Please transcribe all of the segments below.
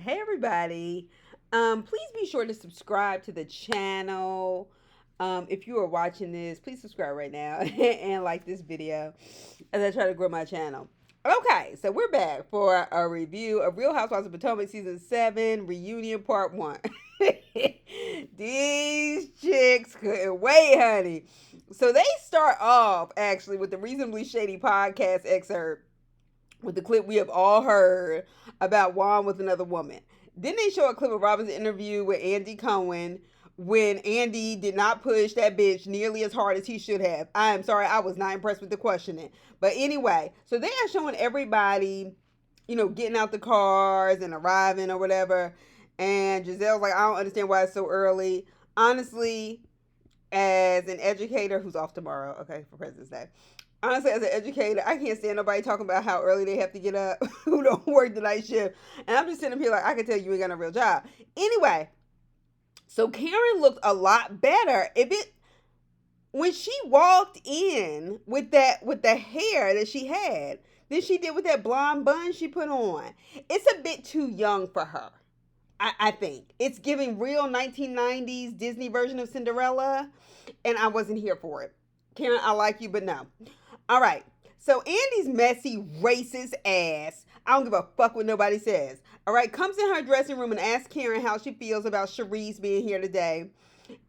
Hey everybody. Please be sure to subscribe to the channel. If you are watching this, please subscribe right now and like this video as I try to grow my channel. Okay, so we're back for a review of Real Housewives of Potomac Season 7 Reunion Part 1. These chicks couldn't wait, honey. So they start off actually with the Reasonably Shady podcast excerpt with the clip we have all heard about Juan with another woman. Then they show a clip of Robin's interview with Andy Cohen when Andy did not push that bitch nearly as hard as he should have. I am sorry, I was not impressed with the questioning. But anyway, so they are showing everybody, getting out the cars and arriving or whatever. And Giselle's like, I don't understand why it's so early. Honestly, as an educator who's off tomorrow, okay, for President's Day. Honestly, as an educator, I can't stand nobody talking about how early they have to get up who don't work the night shift. And I'm just sitting up here like, I can tell you ain't got no real job. Anyway, so Karen looked a lot better. When she walked in with the hair that she had, than she did with that blonde bun she put on. It's a bit too young for her. I think it's giving real 1990s Disney version of Cinderella, and I wasn't here for it. Karen, I like you, but no. All right. So Andy's messy, racist ass, I don't give a fuck what nobody says. All right, comes in her dressing room and asks Karen how she feels about Charisse being here today.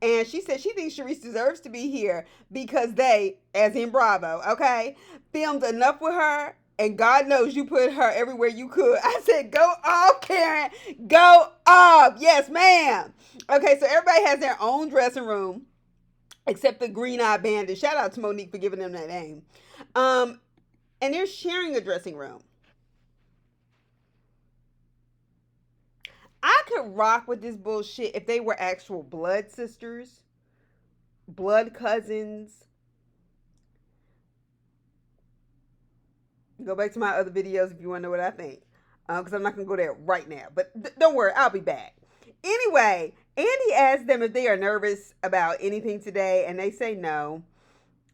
And she said she thinks Charisse deserves to be here because they, as in Bravo, okay, filmed enough with her. And God knows you put her everywhere you could. I said, go off, Karen. Go off. Yes, ma'am. Okay, so everybody has their own dressing room except the Green Eye Bandit. Shout out to Monique for giving them that name. And they're sharing a dressing room. I could rock with this bullshit if they were actual blood sisters, blood cousins. Go back to my other videos if you want to know what I think. Because I'm not going to go there right now. But don't worry, I'll be back. Anyway, Andy asked them if they are nervous about anything today, and they say no.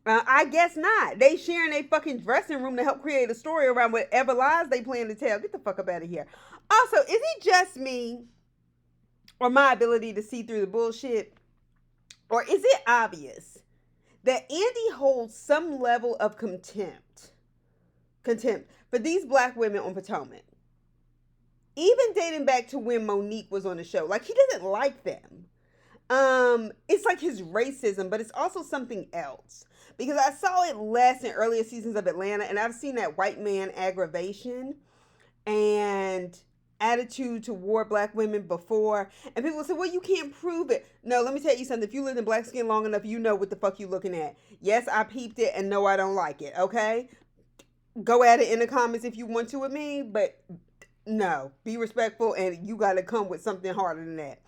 I guess not. They sharing a fucking dressing room to help create a story around whatever lies they plan to tell. Get the fuck up out of here. Also, is it just me or my ability to see through the bullshit? Or is it obvious that Andy holds some level of contempt for these black women on Potomac? Even dating back to when Monique was on the show. Like, he doesn't like them. It's like his racism, but it's also something else. Because I saw it less in earlier seasons of Atlanta, and I've seen that white man aggravation and attitude toward black women before. And people say, well, you can't prove it. No, let me tell you something. If you lived in black skin long enough, you know what the fuck you looking at. Yes, I peeped it, and no, I don't like it, okay? Go at it in the comments if you want to with me, but no. Be respectful, and you got to come with something harder than that.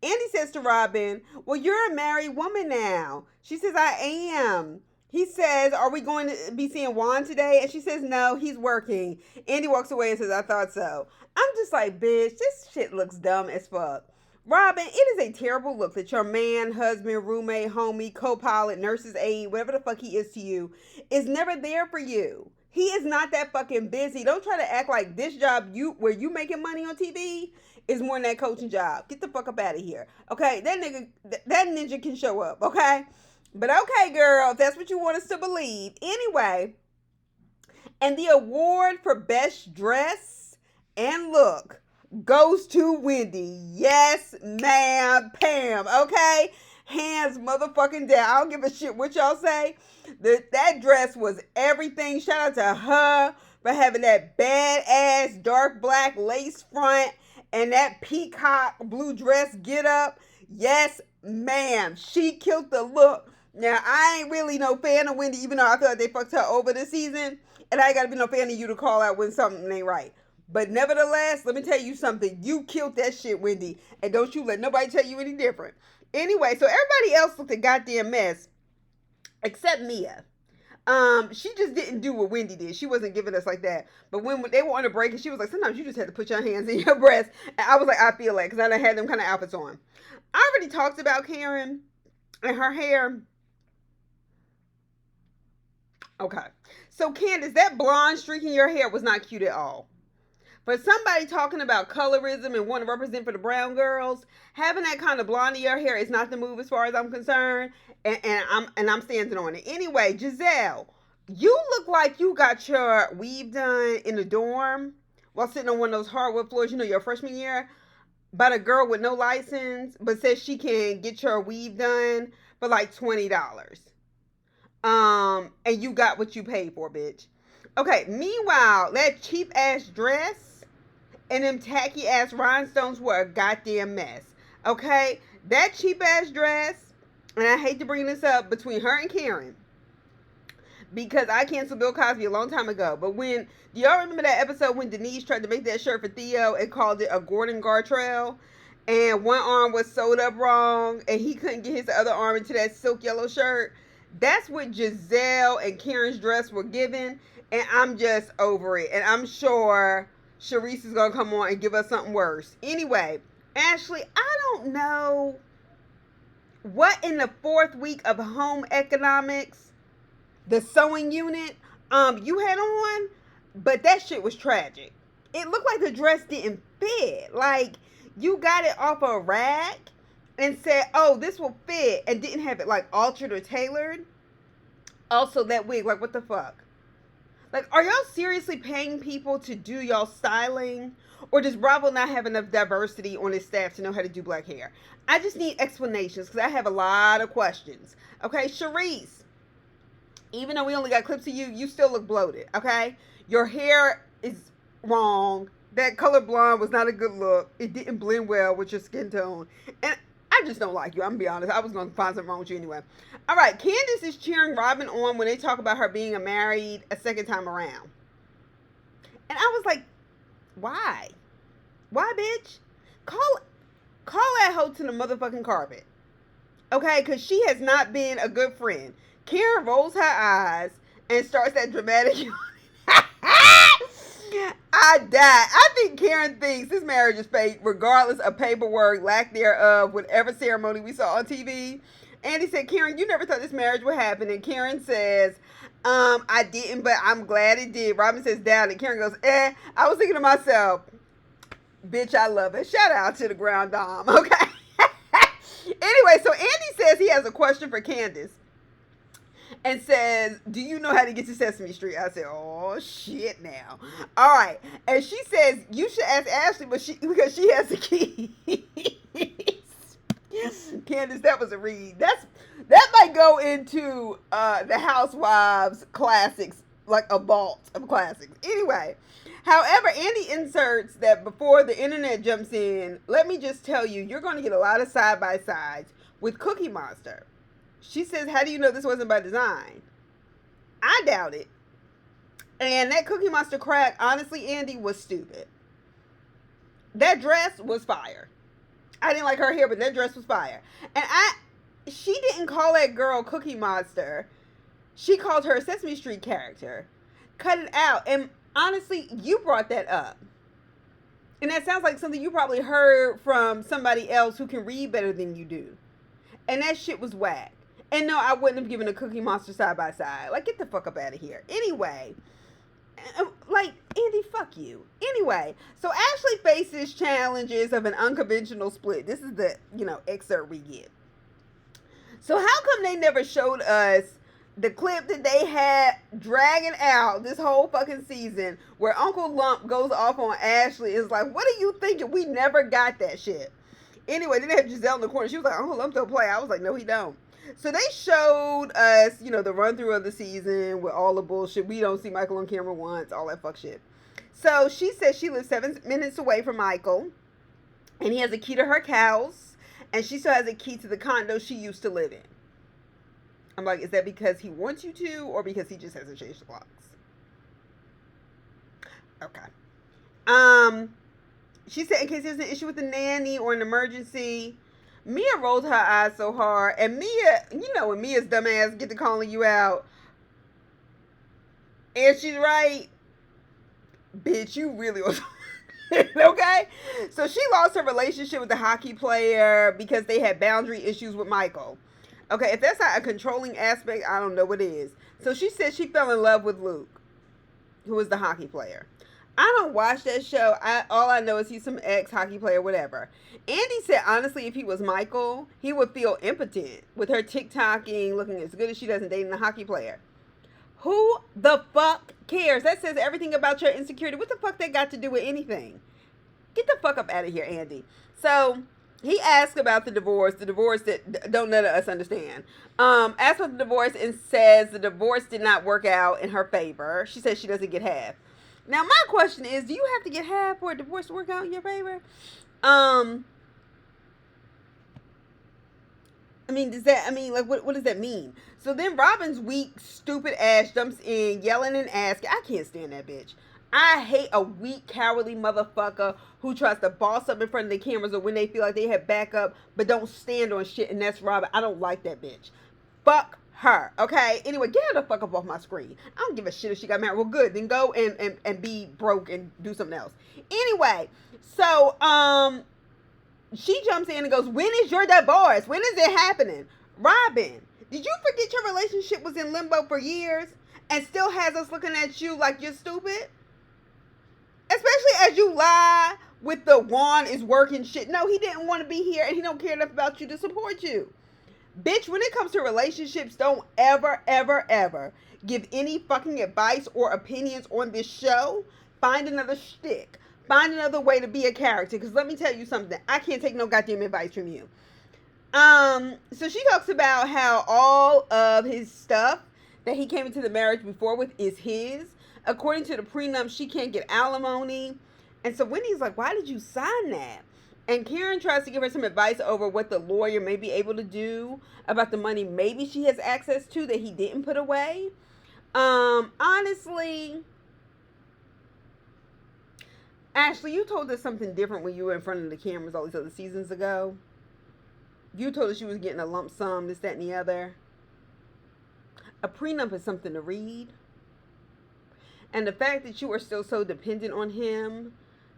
Andy says to Robin, well, you're a married woman now. She says, I am. He says, are we going to be seeing Juan today? And she says, no, he's working. Andy walks away and says, I thought so. I'm just like, bitch, this shit looks dumb as fuck. Robin, it is a terrible look that your man, husband, roommate, homie, co-pilot, nurse's aide, whatever the fuck he is to you, is never there for you. He is not that fucking busy. Don't try to act like this job where you making money on TV is more than that coaching job. Get the fuck up out of here. Okay, that ninja can show up, okay? But okay, girl, if that's what you want us to believe. Anyway, and the award for best dress and look goes to Wendy. Yes, ma'am, Pam, okay? Hands motherfucking down. I don't give a shit what y'all say. That dress was everything. Shout out to her for having that badass dark black lace front and that peacock blue dress get up. Yes, ma'am. She killed the look. Now, I ain't really no fan of Wendy, even though I feel like they fucked her over this season. And I ain't gotta be no fan of you to call out when something ain't right. But nevertheless, let me tell you something. You killed that shit, Wendy. And don't you let nobody tell you any different. Anyway, so everybody else looked a goddamn mess. Except Mia. She just didn't do what Wendy did. She wasn't giving us like that. But when they were on a break, and she was like, sometimes you just had to put your hands in your breast. And I was like, I feel like, because I done had them kind of outfits on. I already talked about Karen and her hair. Okay. So, Candace, that blonde streak in your hair was not cute at all. For somebody talking about colorism and want to represent for the brown girls, having that kind of blondier hair is not the move as far as I'm concerned. And I'm standing on it. Anyway, Giselle, you look like you got your weave done in the dorm while sitting on one of those hardwood floors, your freshman year, by a girl with no license, but says she can get your weave done for like $20. And you got what you paid for, bitch. Okay, meanwhile, that cheap ass dress and them tacky ass rhinestones were a goddamn mess. Okay? That cheap ass dress, and I hate to bring this up between her and Karen, because I canceled Bill Cosby a long time ago. But do y'all remember that episode when Denise tried to make that shirt for Theo and called it a Gordon Gartrell? And one arm was sewed up wrong, and he couldn't get his other arm into that silk yellow shirt. That's what Giselle and Karen's dress were given, and I'm just over it. And I'm sure Sharice is going to come on and give us something worse. Anyway, Ashley, I don't know what in the 4th week of home economics, the sewing unit, you had on, but that shit was tragic. It looked like the dress didn't fit. Like, you got it off a rack and said, oh, this will fit, and didn't have it, like, altered or tailored. Also, that wig, like, what the fuck? Like, are y'all seriously paying people to do y'all styling? Or does Bravo not have enough diversity on its staff to know how to do black hair? I just need explanations, because I have a lot of questions. Okay, Sharice, even though we only got clips of you, you still look bloated, okay? Your hair is wrong. That color blonde was not a good look. It didn't blend well with your skin tone. And I just don't like you. I'm going to be honest. I was going to find something wrong with you anyway. All right. Candace is cheering Robin on when they talk about her being married a second time around. And I was like, why? Why, bitch? Call that hoe to the motherfucking carpet. Okay? Because she has not been a good friend. Karen rolls her eyes and starts that dramatic I died. I think Karen thinks this marriage is fake, regardless of paperwork, lack thereof, whatever ceremony we saw on TV. Andy said, Karen, you never thought this marriage would happen. And Karen says, I didn't, but I'm glad it did. Robin says, doubt it. Karen goes, I was thinking to myself, bitch, I love it. Shout out to the ground dom, okay? Anyway, so Andy says he has a question for Candace. And says, do you know how to get to Sesame Street? I said, oh, shit now. All right. And she says, you should ask Ashley, because she has the keys. Candace, that was a read. That might go into the Housewives classics, like a vault of classics. Anyway, however, Andy inserts that before the internet jumps in, let me just tell you, you're going to get a lot of side-by-sides with Cookie Monster. She says, how do you know this wasn't by design? I doubt it. And that Cookie Monster crack, honestly, Andy, was stupid. That dress was fire. I didn't like her hair, but that dress was fire. And she didn't call that girl Cookie Monster. She called her a Sesame Street character. Cut it out. And honestly, you brought that up. And that sounds like something you probably heard from somebody else who can read better than you do. And that shit was whack. And no, I wouldn't have given a Cookie Monster side by side. Like, get the fuck up out of here. Anyway, like, Andy, fuck you. Anyway, so Ashley faces challenges of an unconventional split. This is the, excerpt we get. So how come they never showed us the clip that they had dragging out this whole fucking season where Uncle Lump goes off on Ashley? Is like, what are you thinking? We never got that shit. Anyway, then they had Giselle in the corner. She was like, Uncle Lump don't play. I was like, no, he don't. So they showed us, the run through of the season with all the bullshit. We don't see Michael on camera once, all that fuck shit. So she says she lives 7 minutes away from Michael, and he has a key to her house, and she still has a key to the condo she used to live in. I'm like, is that because he wants you to, or because he just hasn't changed the locks? Okay. She said in case there's an issue with the nanny or an emergency. Mia rolled her eyes so hard. And Mia, when Mia's dumb ass get to calling you out. And she's right. Bitch, you really was. Okay? So she lost her relationship with the hockey player because they had boundary issues with Michael. Okay, if that's not a controlling aspect, I don't know what is. So she said she fell in love with Luke, who was the hockey player. I don't watch that show. All I know is he's some ex hockey player, whatever. Andy said honestly, if he was Michael, he would feel impotent with her TikToking, looking as good as she does and dating a hockey player. Who the fuck cares? That says everything about your insecurity. What the fuck that got to do with anything? Get the fuck up out of here, Andy. So he asked about the divorce that don't none of us understand. Asked about the divorce and says the divorce did not work out in her favor. She says she doesn't get half. Now my question is, do you have to get half for a divorce to work out in your favor? What does that mean? So then Robin's weak, stupid ass jumps in, yelling and asking. I can't stand that bitch. I hate a weak, cowardly motherfucker who tries to boss up in front of the cameras or when they feel like they have backup but don't stand on shit, and that's Robin. I don't like that bitch. Fuck her, okay? Anyway, get her the fuck up off my screen. I don't give a shit if she got married. Well, good. Then go and be broke and do something else. Anyway, so, she jumps in and goes, when is your divorce? When is it happening? Robin, did you forget your relationship was in limbo for years and still has us looking at you like you're stupid? Especially as you lie with the Juan is working shit. No, he didn't want to be here and he don't care enough about you to support you. Bitch, when it comes to relationships, don't ever, ever, ever give any fucking advice or opinions on this show. Find another shtick. Find another way to be a character. Because let me tell you something. I can't take no goddamn advice from you. So she talks about how all of his stuff that he came into the marriage before with is his. According to the prenup, she can't get alimony. And so Wendy's like, why did you sign that? And Karen tries to give her some advice over what the lawyer may be able to do about the money maybe she has access to that he didn't put away. Honestly, Ashley, you told us something different when you were in front of the cameras all these other seasons ago. You told us you was getting a lump sum, this, that, and the other. A prenup is something to read. And the fact that you are still so dependent on him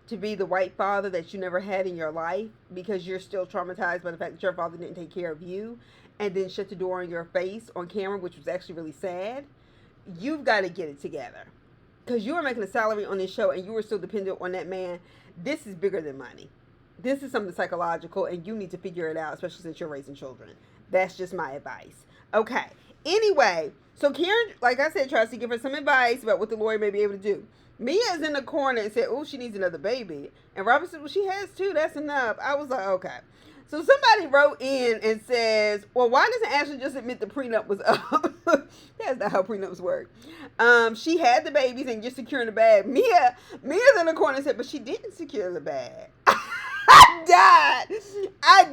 to be the white father that you never had in your life because you're still traumatized by the fact that your father didn't take care of you and then shut the door in your face on camera, which was actually really sad. You've got to get it together. Because you were making a salary on this show and you were still dependent on that man. This is bigger than money. This is something psychological and you need to figure it out, especially since you're raising children. That's just my advice. Okay. Anyway, so Karen, like I said, tries to give her some advice about what the lawyer may be able to do. Mia is in the corner and said, oh, she needs another baby. And Robert said, well, she has two. That's enough. I was like, okay. So somebody wrote in and says, well, why doesn't Ashley just admit the prenup was up? That's not how prenups work. She had the babies and you're securing the bag. Mia's in the corner and said, but she didn't secure the bag. I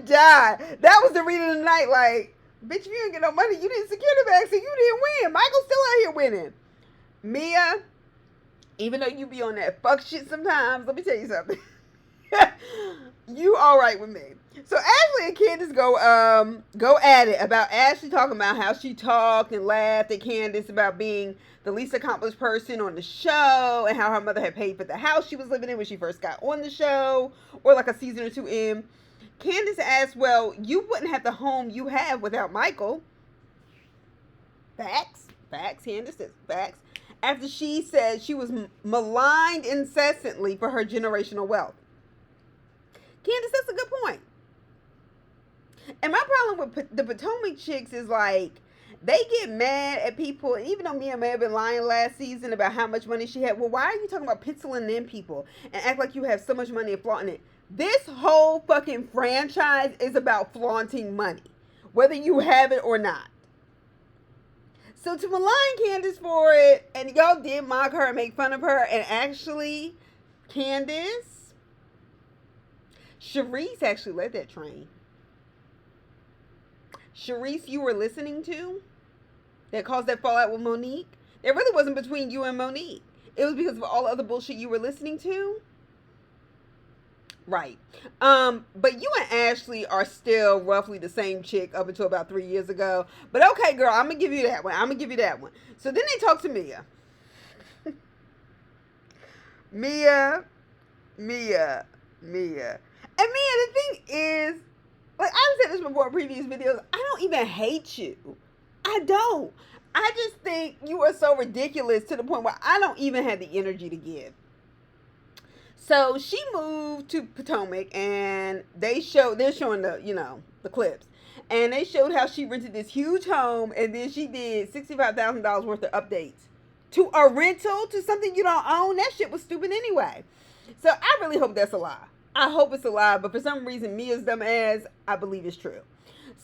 died. That was the reading of the night. Like, bitch, if you didn't get no money, you didn't secure the bag, so you didn't win. Michael's still out here winning. Mia, even though you be on that fuck shit sometimes, let me tell you something. You all right with me. So Ashley and Candace go at it about Ashley talking about how she talked and laughed at Candace about being the least accomplished person on the show and how her mother had paid for the house she was living in when she first got on the show, or like a season or two in. Candace asked, well, you wouldn't have the home you have without Michael. Facts. Candace says facts. After she said she was maligned incessantly for her generational wealth. Candace, that's a good point. And my problem with the Potomac chicks is like, they get mad at people. And even though Mia may have been lying last season about how much money she had, well, why are you talking about penciling in people and act like you have so much money and flaunting it? This whole fucking franchise is about flaunting money, whether you have it or not. So to malign Candace for it, and y'all did mock her and make fun of her, and actually, Candace, Sharice actually led that train. Sharice, you were listening to, that caused that fallout with Monique. It really wasn't between you and Monique. It was because of all the other bullshit you were listening to. Right. But you and Ashley are still roughly the same chick up until about 3 years ago. But okay, girl, I'm going to give you that one. So then they talk to Mia. Mia. And Mia, the thing is, like I've said this before in previous videos, I don't even hate you. I don't. I just think you are so ridiculous to the point where I don't even have the energy to give. So she moved to Potomac, and they're showing the clips, and they showed how she rented this huge home, and then she did $65,000 worth of updates to a rental to something you don't own. That shit was stupid anyway. So I really hope that's a lie. I hope it's a lie, but for some reason, Mia's dumb ass, I believe it's true.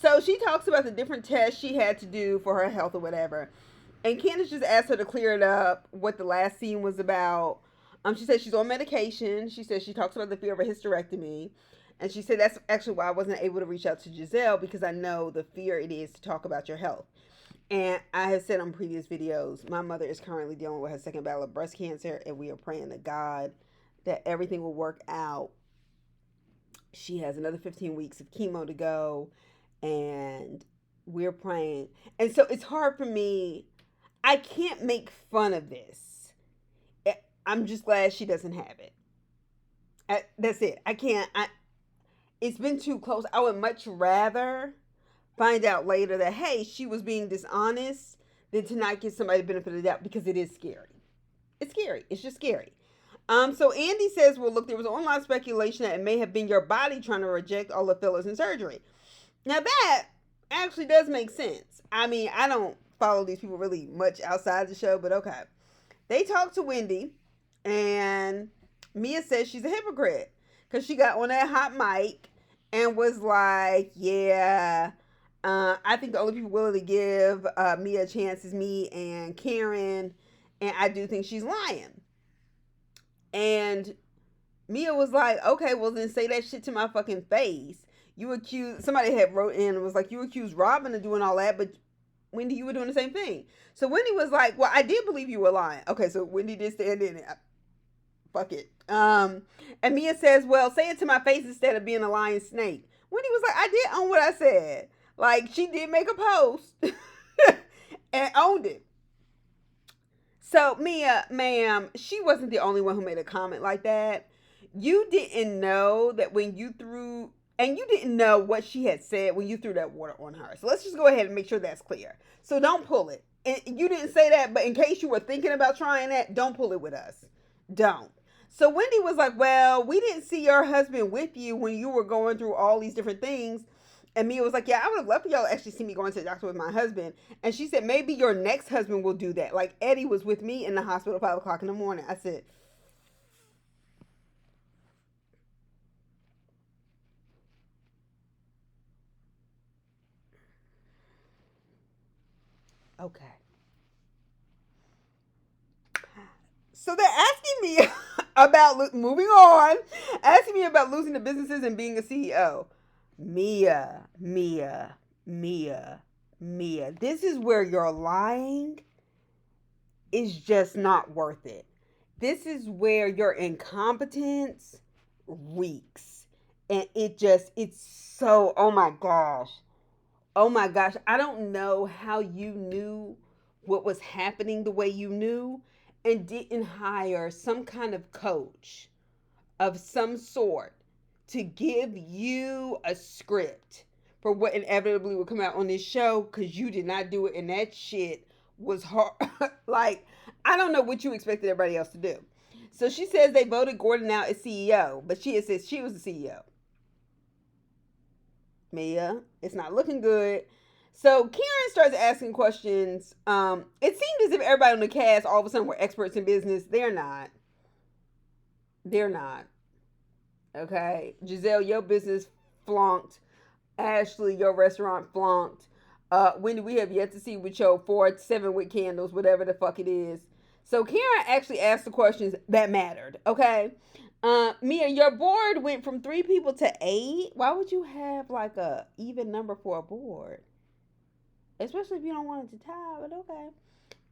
So she talks about the different tests she had to do for her health or whatever. And Candace just asked her to clear it up, what the last scene was about. She said she's on medication. She said she talks about the fear of a hysterectomy. And she said that's actually why I wasn't able to reach out to Giselle, because I know the fear it is to talk about your health. And I have said on previous videos, my mother is currently dealing with her second battle of breast cancer, and we are praying to God that everything will work out. She has another 15 weeks of chemo to go, and we're praying. And so it's hard for me. I can't make fun of this. I'm just glad she doesn't have it. That's it. I can't. It's been too close. I would much rather find out later that, hey, she was being dishonest than to not give somebody the benefit of the doubt, because it is scary. It's scary. It's just scary. So Andy says, well, look, there was online speculation that it may have been your body trying to reject all the fillers and surgery. Now that actually does make sense. I mean, I don't follow these people really much outside the show, but okay. They talked to Wendy, and Mia says she's a hypocrite because she got on that hot mic and was like, yeah, I think the only people willing to give Mia a chance is me and Karen, and I do think she's lying. And Mia was like, okay, well then say that shit to my fucking face. Somebody had wrote in and was like, you accused Robin of doing all that, but Wendy, you were doing the same thing. So Wendy was like, well, I did believe you were lying. Okay, so Wendy did stand in it. Fuck it. And Mia says, well, say it to my face instead of being a lying snake. Wendy was like, I did own what I said. Like, she did make a post and owned it. So Mia, ma'am, she wasn't the only one who made a comment like that. You didn't know that when you threw, and you didn't know what she had said when you threw that water on her. So let's just go ahead and make sure that's clear. So don't pull it. And you didn't say that, but in case you were thinking about trying that, don't pull it with us. Don't. So Wendy was like, well, we didn't see your husband with you when you were going through all these different things. And Mia was like, yeah, I would have loved for y'all to actually see me going to the doctor with my husband. And she said, maybe your next husband will do that. Like, Eddie was with me in the hospital at 5 o'clock in the morning. I said, okay. So they're asking me about moving on, asking me about losing the businesses and being a CEO. Mia, Mia, Mia, Mia. This is where your lying is just not worth it. This is where your incompetence reeks. And it's so, oh my gosh. Oh my gosh. I don't know how you knew what was happening the way you knew and didn't hire some kind of coach of some sort to give you a script for what inevitably would come out on this show, because you did not do it, and that shit was hard. Like, I don't know what you expected everybody else to do. So she says they voted Gordon out as CEO, but she says she was the CEO. Mia, it's not looking good. So Karen starts asking questions. It seemed as if everybody on the cast all of a sudden were experts in business. They're not. They're not. Okay. Giselle, your business flunked. Ashley, your restaurant flunked. Wendy, we have yet to see with your 4-7 wick candles, whatever the fuck it is. So Karen actually asked the questions that mattered. Okay. Mia, your board went from 3 people to 8. Why would you have like a even number for a board? Especially if you don't want it to tie, but okay.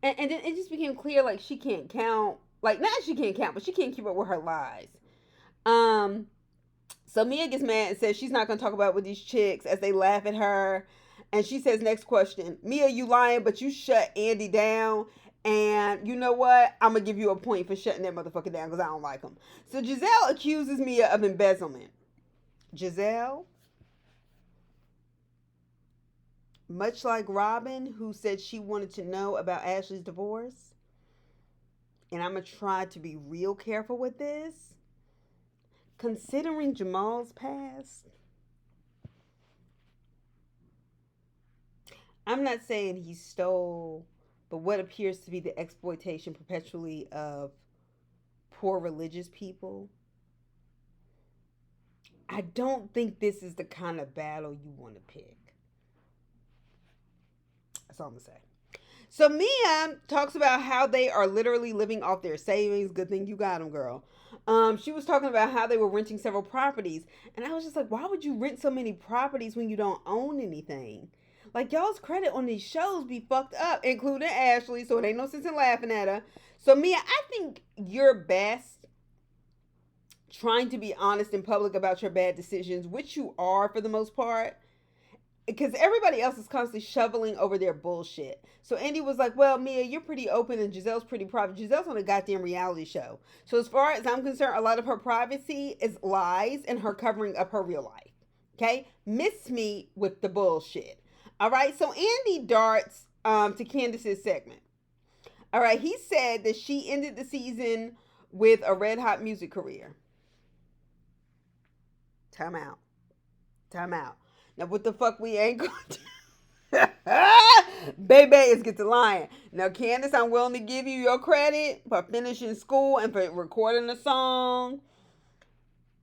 And then it just became clear like she can't count. Like, not she can't count, but she can't keep up with her lies. Um, so Mia gets mad and says she's not gonna talk about it with these chicks as they laugh at her. And she says, next question. Mia, you lying, but you shut Andy down. And you know what? I'm gonna give you a point for shutting that motherfucker down because I don't like him. So Giselle accuses Mia of embezzlement. Giselle, much like Robin, who said she wanted to know about Ashley's divorce, and I'm gonna try to be real careful with this. considering Jamal's past, I'm not saying he stole, but what appears to be the exploitation perpetually of poor religious people. I don't think this is the kind of battle you want to pick. That's all I'm going to say. So Mia talks about how they are literally living off their savings. Good thing you got them, girl. She was talking about how they were renting several properties. And I was just like, why would you rent so many properties when you don't own anything? Like, y'all's credit on these shows be fucked up, including Ashley. So it ain't no sense in laughing at her. So Mia, I think you're best trying to be honest in public about your bad decisions, which you are for the most part, because everybody else is constantly shoveling over their bullshit. So Andy was like, well, Mia, you're pretty open and Giselle's pretty private. Giselle's on a goddamn reality show. So as far as I'm concerned, a lot of her privacy is lies and her covering up her real life. Okay? Miss me with the bullshit. All right? So Andy darts to Candace's segment. All right? He said that she ended the season with a red hot music career. Time out. Time out. Now, what the fuck we ain't going to do? Baby is get to lying. Now, Candace, I'm willing to give you your credit for finishing school and for recording a song.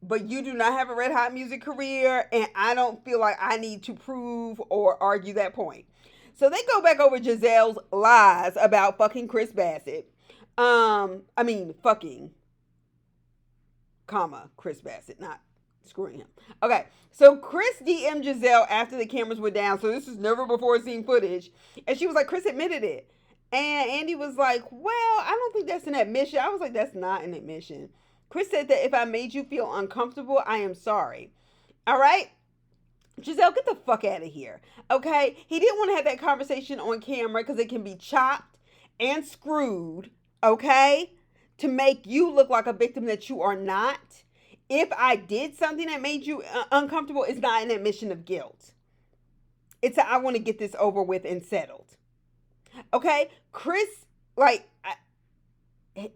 But you do not have a red hot music career, and I don't feel like I need to prove or argue that point. So they go back over Giselle's lies about fucking Chris Bassett. Fucking, comma, Chris Bassett, not screwing him. Okay, so Chris DM'd Giselle after the cameras were down. So this is never before seen footage. And she was like, Chris admitted it. And Andy was like, well, I don't think that's an admission. I was like, that's not an admission. Chris said that if I made you feel uncomfortable, I am sorry. All right? Giselle, get the fuck out of here. Okay? He didn't want to have that conversation on camera because it can be chopped and screwed, okay? To make you look like a victim that you are not. If I did something that made you uncomfortable, it's not an admission of guilt. It's I want to get this over with and settled. Okay? Chris,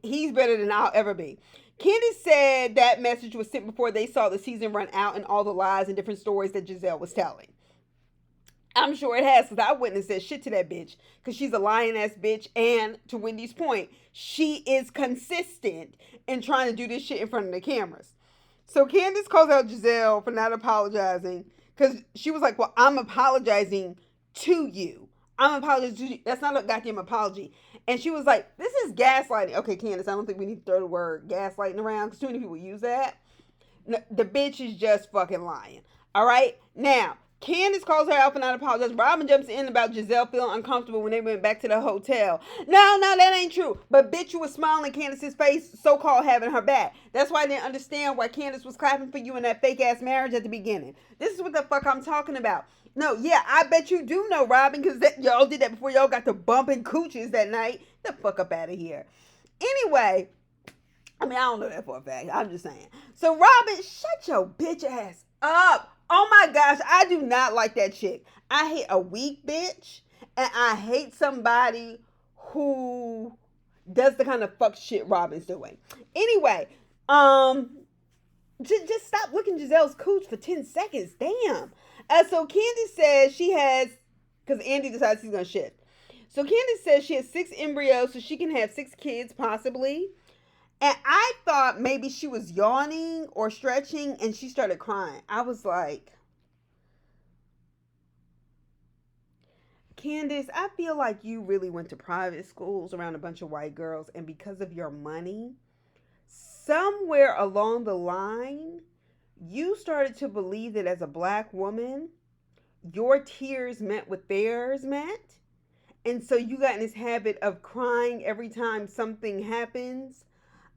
he's better than I'll ever be. Candace said that message was sent before they saw the season run out and all the lies and different stories that Giselle was telling. I'm sure it has, because I wouldn't have said shit to that bitch, because she's a lying ass bitch, and to Wendy's point, she is consistent in trying to do this shit in front of the cameras. So Candace calls out Giselle for not apologizing, because she was like, well, I'm apologizing to you. I'm apologizing to you. That's not a goddamn apology. And she was like, this is gaslighting. Okay, Candace, I don't think we need to throw the word gaslighting around, because too many people use that. No, the bitch is just fucking lying. All right? Now, Candace calls her out for not apologizing. Robin jumps in about Giselle feeling uncomfortable when they went back to the hotel. No, that ain't true. But bitch, you was smiling in Candace's face, so-called having her back. That's why I didn't understand why Candace was clapping for you in that fake-ass marriage at the beginning. This is what the fuck I'm talking about. No, yeah, I bet you do know, Robin, because y'all did that before y'all got to bumping cooches that night. Get the fuck up out of here. Anyway, I don't know that for a fact. I'm just saying. So, Robin, shut your bitch ass up. Oh my gosh, I do not like that chick. I hate a weak bitch, and I hate somebody who does the kind of fuck shit Robin's doing. Anyway, just stop looking Giselle's cooch for 10 seconds. Damn. So Candace says she has, because Andy decides he's going to shift. So Candace says she has 6 embryos, so she can have 6 kids possibly. And I thought maybe she was yawning or stretching, and she started crying. I was like, Candace, I feel like you really went to private schools around a bunch of white girls, and because of your money, somewhere along the line, you started to believe that as a black woman, your tears meant what theirs meant. And so you got in this habit of crying every time something happens.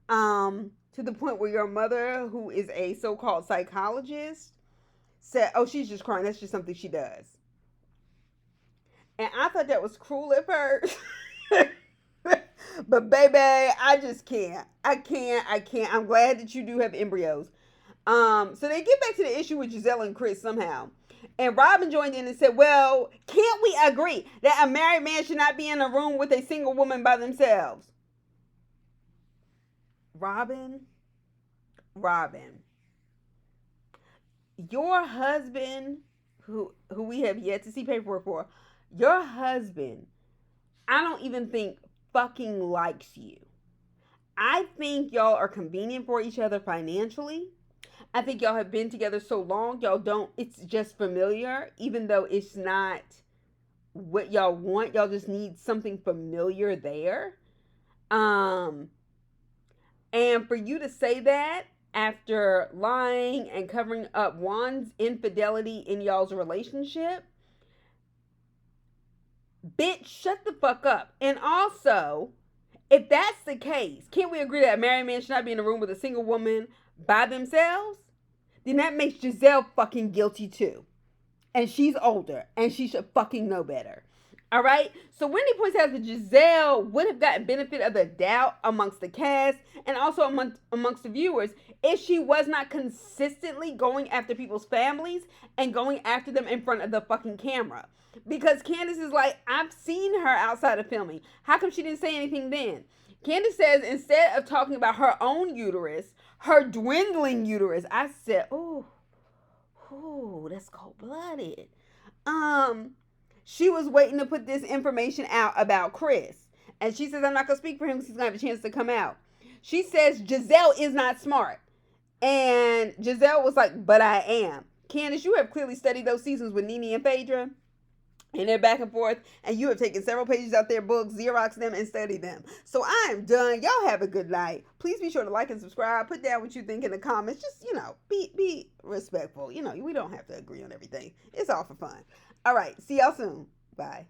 To the point where your mother, who is a so-called psychologist, said, oh, she's just crying. That's just something she does. And I thought that was cruel at first. But baby, I just can't. I can't. I'm glad that you do have embryos. So they get back to the issue with Giselle and Chris somehow. And Robin joined in and said, well, can't we agree that a married man should not be in a room with a single woman by themselves? Robin, your husband, who we have yet to see paperwork for, your husband, I don't even think fucking likes you. I think y'all are convenient for each other financially. I think y'all have been together so long, y'all don't, it's just familiar, even though it's not what y'all want. Y'all just need something familiar there. Um, and for you to say that after lying and covering up Juan's infidelity in y'all's relationship, bitch, shut the fuck up. And also, if that's the case, can't we agree that a married man should not be in a room with a single woman by themselves? Then that makes Giselle fucking guilty too. And she's older and she should fucking know better. All right? So Wendy points out that Giselle would have gotten benefit of the doubt amongst the cast and also amongst the viewers if she was not consistently going after people's families and going after them in front of the fucking camera. Because Candace is like, I've seen her outside of filming. How come she didn't say anything then? Candace says instead of talking about her own uterus, her dwindling uterus, I said, ooh, that's cold-blooded. She was waiting to put this information out about Chris. And she says, I'm not going to speak for him because he's going to have a chance to come out. She says Giselle is not smart. And Giselle was like, but I am. Candace, you have clearly studied those seasons with Nene and Phaedra. And they're back and forth. And you have taken several pages out their books, Xerox them, and studied them. So I am done. Y'all have a good night. Please be sure to like and subscribe. Put down what you think in the comments. Just, be respectful. We don't have to agree on everything. It's all for fun. All right. See y'all soon. Bye.